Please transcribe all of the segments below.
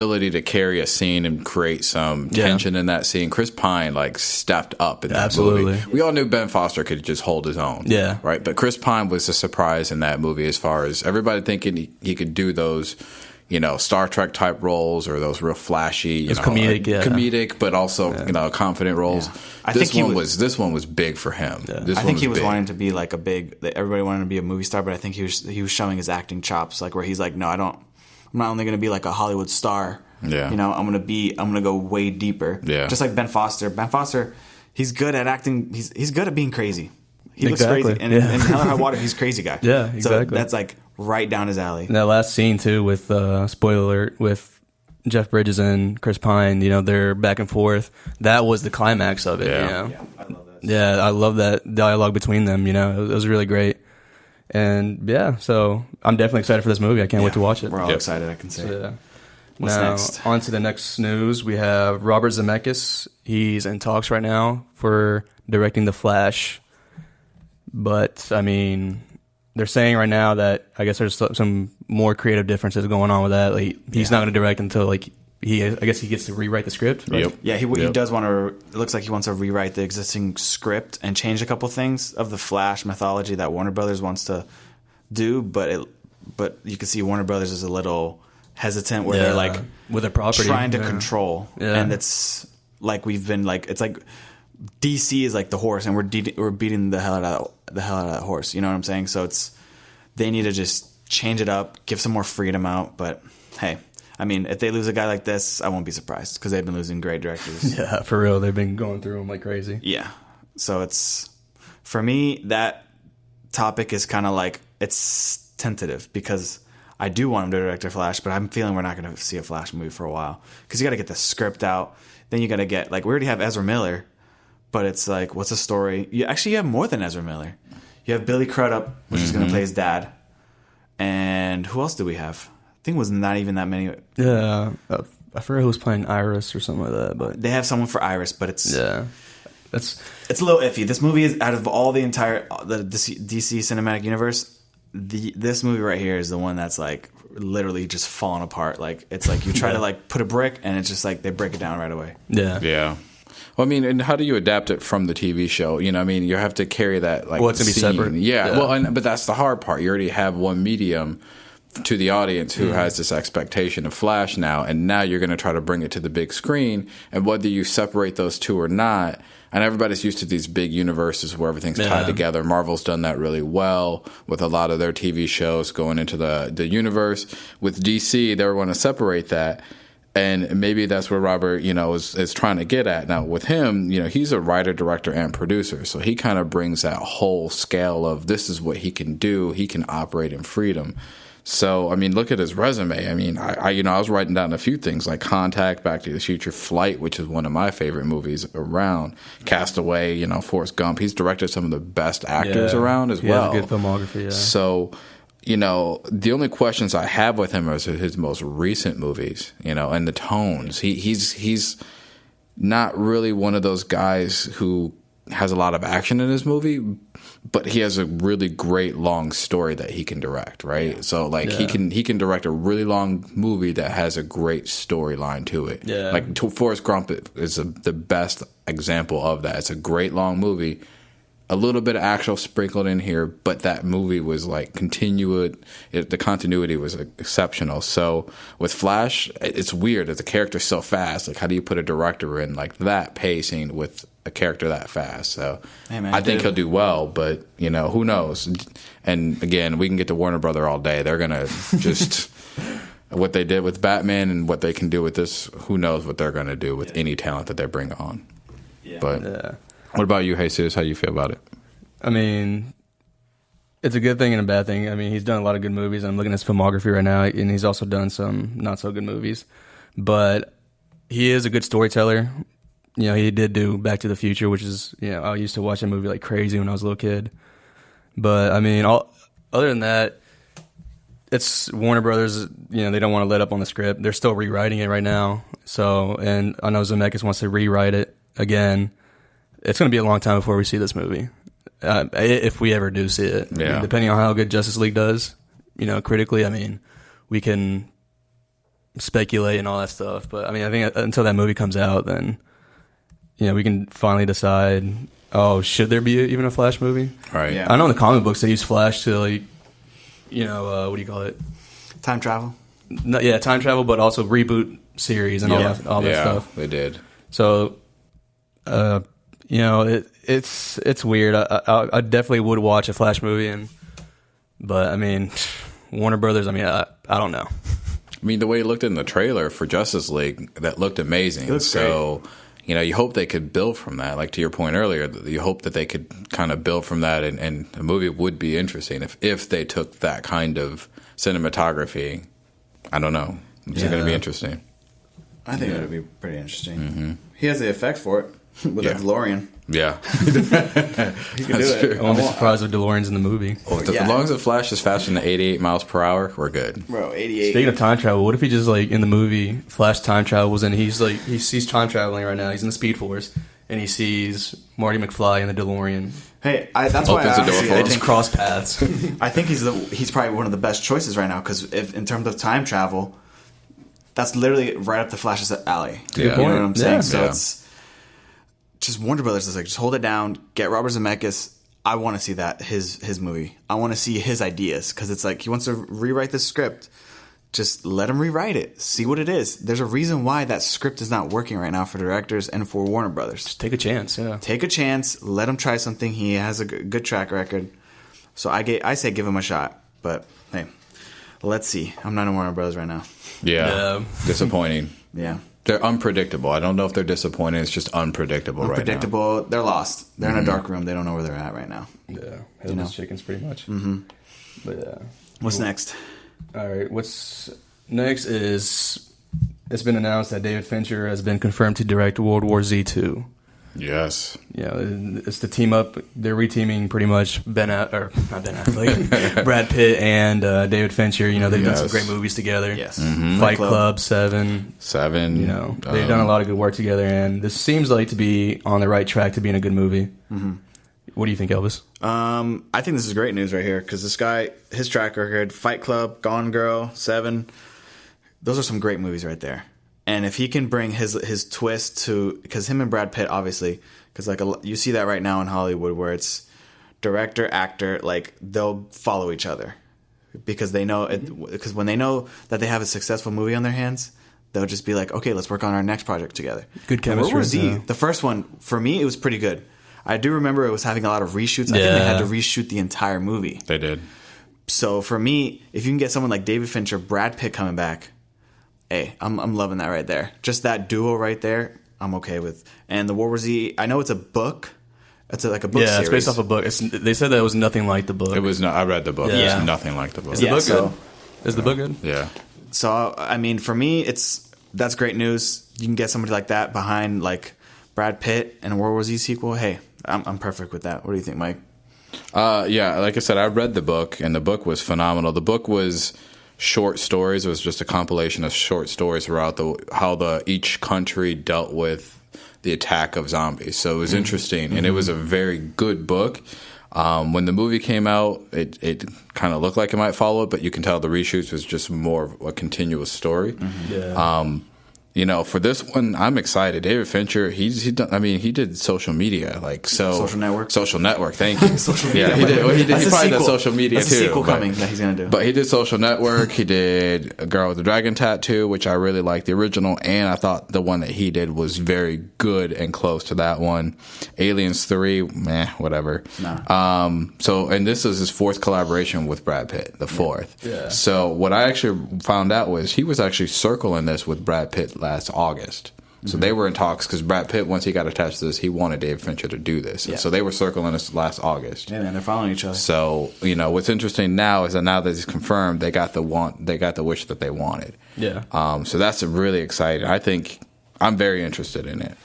ability to carry a scene and create some tension in that scene. Chris Pine like stepped up in that movie. We all knew Ben Foster could just hold his own. Yeah. Right. But Chris Pine was a surprise in that movie as far as everybody thinking he could do those, Star Trek type roles or those real flashy, comedic, but also, confident roles. Yeah. This one was big for him. Yeah. I think he was wanting to be like everybody wanted to be a movie star, but I think he was showing his acting chops, like where he's like, no, I'm not only going to be like a Hollywood star. Yeah. I'm going to go way deeper. Yeah. Just like Ben Foster. Ben Foster, he's good at acting. He's good at being crazy. He looks crazy. And in Hell or High Water, he's a crazy guy. Yeah, exactly. So that's like right down his alley. And that last scene too with, spoiler alert, with Jeff Bridges and Chris Pine, they're back and forth. That was the climax of it. Yeah. Yeah, I love that. Yeah, I love that dialogue between them. It was really great. And so I'm definitely excited for this movie. I can't wait to watch it. We're all excited, I can say. So, What's next? On to the next news. We have Robert Zemeckis. He's in talks right now for directing The Flash. But, they're saying right now that I guess there's some more creative differences going on with that. Like, he's not going to direct until, I guess he gets to rewrite the script. Right? Yep. Yeah, he does want to. It looks like he wants to rewrite the existing script and change a couple things of the Flash mythology that Warner Brothers wants to do. But you can see Warner Brothers is a little hesitant where they're like with a property trying to control, and it's like we've been like it's like DC is like the horse, and we're beating the hell out of that horse. You know what I'm saying? So they need to just change it up, give some more freedom out. But hey. If they lose a guy like this, I won't be surprised because they've been losing great directors. Yeah, for real. They've been going through them like crazy. Yeah. So for me, that topic is kind of like, it's tentative because I do want him to direct a Flash, but I'm feeling we're not going to see a Flash movie for a while because you got to get the script out. Then you got to get, we already have Ezra Miller, but it's like, what's the story? You have more than Ezra Miller. You have Billy Crudup, which is going to play his dad. And who else do we have? I think it was not even that many. Yeah, I forget who was playing Iris or something like that. But they have someone for Iris, but it's a little iffy. This movie is out of all the entire DC cinematic universe. This movie right here is the one that's like literally just falling apart. Like it's like you try to put a brick and it's just like they break it down right away. Yeah. Yeah. Well, and how do you adapt it from the TV show? You have to carry that it's going to be separate. Yeah. Well, but that's the hard part. You already have one medium to the audience who has this expectation of Flash now, and now you're going to try to bring it to the big screen, and whether you separate those two or not, and everybody's used to these big universes where everything's tied together. Marvel's done that really well with a lot of their TV shows going into the universe. With DC, they want to separate that, and maybe that's where Robert, is trying to get at. Now, with him, he's a writer, director, and producer, so he kind of brings that whole scale of this is what he can do. He can operate in freedom. So, look at his resume. I was writing down a few things like Contact, Back to the Future, Flight, which is one of my favorite movies around, Castaway, Forrest Gump. He's directed some of the best actors around as well. He has a good filmography, yeah. So, the only questions I have with him are his most recent movies, and the tones. He's not really one of those guys who has a lot of action in his movie, but he has a really great long story that he can direct, right? Yeah. So he can direct a really long movie that has a great storyline to it. Yeah. Forrest Gump is the best example of that. It's a great long movie, a little bit of action sprinkled in here, but that movie was the continuity was exceptional. So with Flash, it's weird. The character's so fast. How do you put a director in that pacing with a character that fast? So I think he'll do well, but who knows? And again, we can get to Warner Brother all day. They're gonna just what they did with Batman and what they can do with this. Who knows what they're gonna do with any talent that they bring on? Yeah. But what about you, Jesus? How do you feel about it? It's a good thing and a bad thing. He's done a lot of good movies. I'm looking at his filmography right now, and he's also done some not so good movies. But he is a good storyteller. He did do Back to the Future, which is, I used to watch that movie like crazy when I was a little kid. But, other than that, it's Warner Brothers, they don't want to let up on the script. They're still rewriting it right now. So, and I know Zemeckis wants to rewrite it again. It's going to be a long time before we see this movie, if we ever do see it. Yeah. Depending on how good Justice League does, critically, we can speculate and all that stuff. But I mean, I think until that movie comes out, then we can finally decide. Oh, should there be even a Flash movie? Right. Yeah. I know in the comic books they use Flash to what do you call it? Time travel. No, yeah, time travel, but also reboot series and all that stuff. They did. So, it's weird. I definitely would watch a Flash movie, but I mean, Warner Brothers. I mean, I don't know. I mean, the way it looked in the trailer for Justice League, that looked amazing. It looks great. You hope they could build from that. Like to your point earlier, you hope that they could kind of build from that, and the movie would be interesting if they took that kind of cinematography. I don't know. It's going to be interesting. I think it would be pretty interesting. Mm-hmm. He has the effects for it with a DeLorean. Yeah. He can do it. I won't be surprised if DeLorean's in the movie. As long as the Flash is faster than 88 miles per hour, we're good. Bro, 88. Speaking of time travel, what if he just in the movie Flash time travels and he sees time traveling right now. He's in the Speed Force and he sees Marty McFly in the DeLorean. Hey, that's why they just cross paths. I think he's probably one of the best choices right now because if in terms of time travel, that's literally right up the Flash's alley. Yeah. You know what I'm saying? Yeah. So it's just Warner Brothers is just hold it down, get Robert Zemeckis. I want to see that his movie. I want to see his ideas because it's he wants to rewrite the script. Just let him rewrite it. See what it is. There's a reason why that script is not working right now for directors and for Warner Brothers. Just take a chance. Yeah, take a chance. Let him try something. He has a good track record. So I say give him a shot. But hey, let's see. I'm not in Warner Brothers right now. Yeah. Disappointing. Yeah. They're unpredictable. I don't know if they're disappointing. It's just unpredictable right now. Unpredictable. They're lost. They're in a dark room. They don't know where they're at right now. Yeah. Headless chickens, pretty much. Mm-hmm. But yeah. What's next? All right. What's next is it's been announced that David Fincher has been confirmed to direct World War Z 2. Yes. Yeah, it's the team up. They're reteaming pretty much not Ben Affleck, Brad Pitt and David Fincher. They've done some great movies together. Yes. Mm-hmm. Fight Club, Seven. They've done a lot of good work together, and this seems like to be on the right track to being a good movie. Mm-hmm. What do you think, Elvis? I think this is great news right here because this guy, his track record, Fight Club, Gone Girl, Seven, those are some great movies right there. And if he can bring his twist to, because him and Brad Pitt, obviously, because you see that right now in Hollywood where it's director, actor, they'll follow each other because they know because when they know that they have a successful movie on their hands, they'll just be like, okay, let's work on our next project together. Good chemistry. World War Z, the first one, for me, it was pretty good. I do remember it was having a lot of reshoots. I think they had to reshoot the entire movie. They did. So for me, if you can get someone like David Fincher, Brad Pitt coming back, hey, I'm loving that right there. Just that duo right there, I'm okay with. And the World War Z, I know it's a book. It's like a book series. Yeah, it's based off a book. They said that it was nothing like the book. It was not. I read the book. Yeah. It's nothing like the book. Is the book good? Is the book good? Yeah. So I mean, for me, that's great news. You can get somebody like that behind Brad Pitt and a World War Z sequel. Hey, I'm perfect with that. What do you think, Mike? Yeah, like I said, I read the book, and the book was phenomenal. The book was short stories. It was just a compilation of short stories throughout how each country dealt with the attack of zombies. So it was interesting, and it was a very good book. When the movie came out, it kind of looked like it might follow it, but you can tell the reshoots was just more of a continuous story. Yeah. For this one, I'm excited. David Fincher, he did social media, Social Network. Social Network, thank you. Social media. Yeah, he did. Well, he probably did social media That's too. a sequel coming that he's gonna do. But he did Social Network. He did A Girl with a Dragon Tattoo, which I really liked the original, and I thought the one that he did was very good and close to that one. Aliens 3, whatever. No. And this is his fourth collaboration with Brad Pitt, the fourth. Yeah. So what I actually found out was he was actually circling this with Brad Pitt last August. So they were in talks because Brad Pitt, once he got attached to this, he wanted David Fincher to do this. Yeah. So they were circling this last August. Yeah, man, they're following each other. So what's interesting now is that now that it's confirmed, they got the wish that they wanted. Yeah. So that's really exciting. I think I'm very interested in it.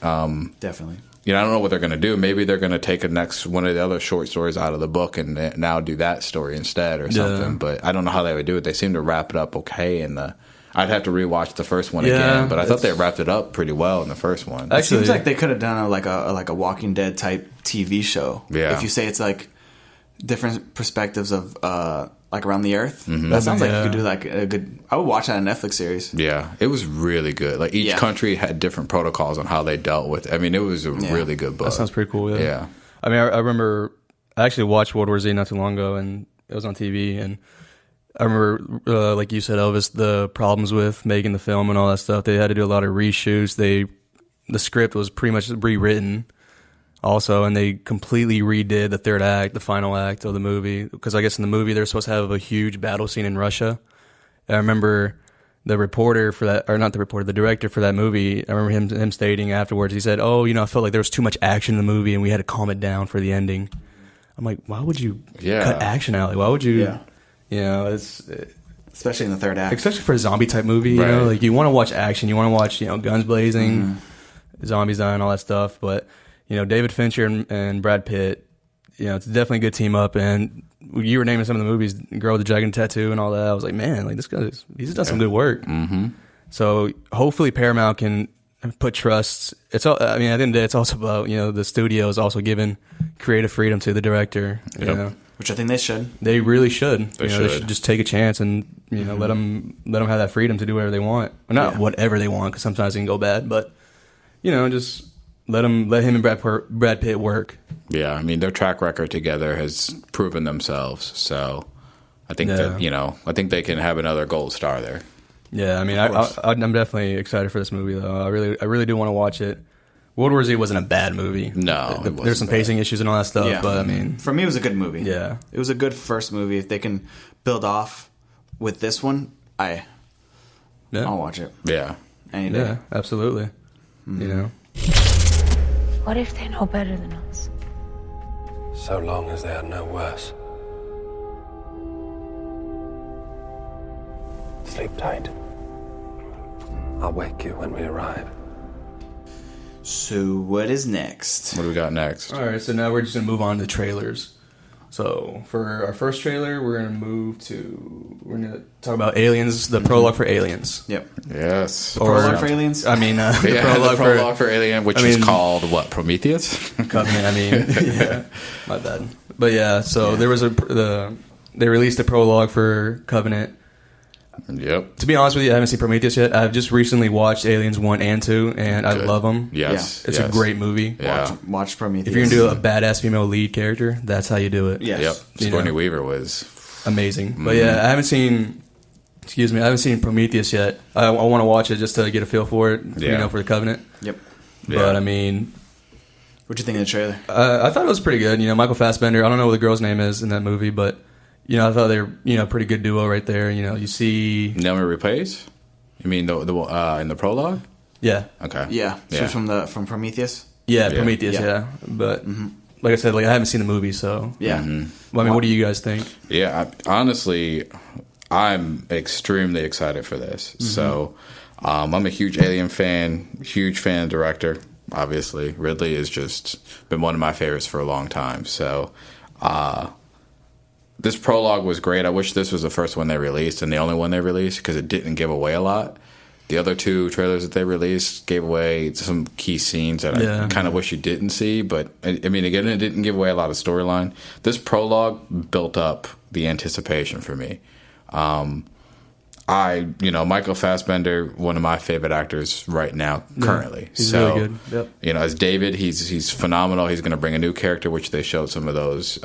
Definitely. I don't know what they're going to do. Maybe they're going to take one of the other short stories out of the book and now do that story instead or something. Yeah. But I don't know how they would do it. They seem to wrap it up okay I'd have to rewatch the first one again, but I thought they wrapped it up pretty well in the first one. It seems like they could have done a Walking Dead type TV show. Yeah. If you say it's different perspectives of like around the Earth. Mm-hmm. That sounds like you could do like a good. I would watch that on a Netflix series. Yeah, it was really good. Like each country had different protocols on how they dealt with. I mean, it was a really good book. That sounds pretty cool. Yeah. I mean, I remember I actually watched World War Z not too long ago, and it was on TV, and I remember, like you said, Elvis, the problems with making the film and all that stuff. They had to do a lot of reshoots. The script was pretty much rewritten also, and they completely redid the third act, the final act of the movie, because I guess in the movie they're supposed to have a huge battle scene in Russia. And I remember the reporter for that, or not the reporter, the director for that movie, I remember him stating afterwards, he said, I felt like there was too much action in the movie and we had to calm it down for the ending. I'm like, why would you cut action out? Like, why would you, especially in the third act. Especially for a zombie type movie, you know, like you want to watch action, you want to watch, guns blazing, zombies dying, all that stuff. But, David Fincher and Brad Pitt, it's definitely a good team up. And you were naming some of the movies, Girl with the Dragon Tattoo and all that. I was like, man, like he's done some good work. Mm-hmm. So hopefully Paramount can put trust. At the end of the day, it's also about, the studio is also giving creative freedom to the director, you know. Which I think they should. They really should. They should just take a chance and let them have that freedom to do whatever they want. Well, not whatever they want, because sometimes it can go bad. But just let him and Brad Pitt work. Yeah, I mean their track record together has proven themselves. So I think that I think they can have another gold star there. Yeah, I mean I'm definitely excited for this movie though. I really do want to watch it. World War Z wasn't a bad movie. No, there's some pacing ishes and all that stuff, but I mean, for me, it was a good movie. Yeah, it was a good first movie. If they can build off with this one, I'll watch it. Yeah, any day. Yeah, absolutely. What if they know better than us? So long as they are no worse. Sleep tight. I'll wake you when we arrive. So what is next? What do we got next? All right, so now we're just going to move on to trailers. So for our first trailer, we're going to talk about Aliens, the prologue for Aliens. Yep. Yes. The prologue for Aliens? I mean, the prologue for Alien, which is called what? Prometheus? Covenant, my bad. But yeah, so there was they released a prologue for Covenant. Yep. To be honest with you, I haven't seen Prometheus yet. I've just recently watched Aliens 1 and 2, and I love them. Yes. It's a great movie. Yeah. Watch Prometheus. If you're going to do a badass female lead character, that's how you do it. Yes. Yep. Sigourney Weaver was amazing. But yeah, I haven't seen Prometheus yet. I want to watch it just to get a feel for it, for the Covenant. Yep. But I mean, what'd you think of the trailer? I thought it was pretty good. Michael Fassbender, I don't know what the girl's name is in that movie, but I thought they were, pretty good duo right there. You see Naomi Rapace? You mean the in the prologue? Yeah. Okay. Yeah. So from Prometheus? Yeah, Prometheus, yeah. But like I said, I haven't seen the movie, so yeah. Well, I mean, what do you guys think? Yeah, honestly, I'm extremely excited for this. So, I'm a huge Alien fan, huge fan of the director. Obviously, Ridley has just been one of my favorites for a long time. So, this prologue was great. I wish this was the first one they released and the only one they released because it didn't give away a lot. The other two trailers that they released gave away some key scenes that I kind of wish you didn't see. But, I mean, again, it didn't give away a lot of storyline. This prologue built up the anticipation for me. Michael Fassbender, one of my favorite actors right now, currently. He's really good. Yep. As David, he's phenomenal. He's going to bring a new character, which they showed some of those...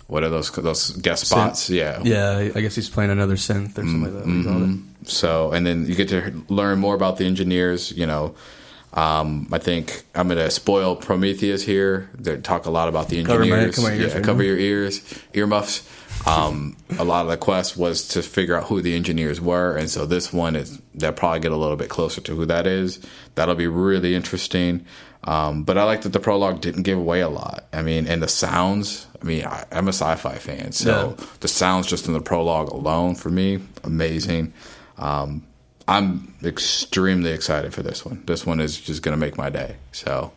what are those guest spots? Yeah. Yeah, I guess he's playing another synth or something like that. Mm-hmm. So, and then you get to learn more about the engineers. I think I'm going to spoil Prometheus here. They talk a lot about the engineers. Cover your ears, earmuffs. A lot of the quest was to figure out who the engineers were, and so this one they'll probably get a little bit closer to who that is. That'll be really interesting. But I like that the prologue didn't give away a lot. I mean, and the sounds. I mean, I'm a sci-fi fan, so the sounds just in the prologue alone for me, amazing. I'm extremely excited for this one. This one is just going to make my day. So,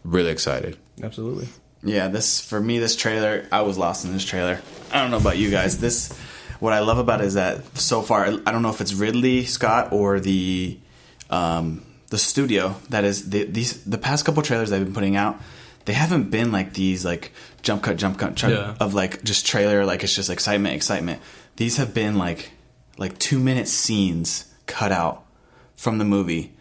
really excited. Absolutely. Yeah, this trailer, I was lost in this trailer. I don't know about you guys. What I love about it is that so far, I don't know if it's Ridley Scott or the studio that is the past couple trailers they've been putting out. they haven't been like these like jump cut of like just trailer, like it's just excitement. These have been like 2-minute scenes cut out from the movie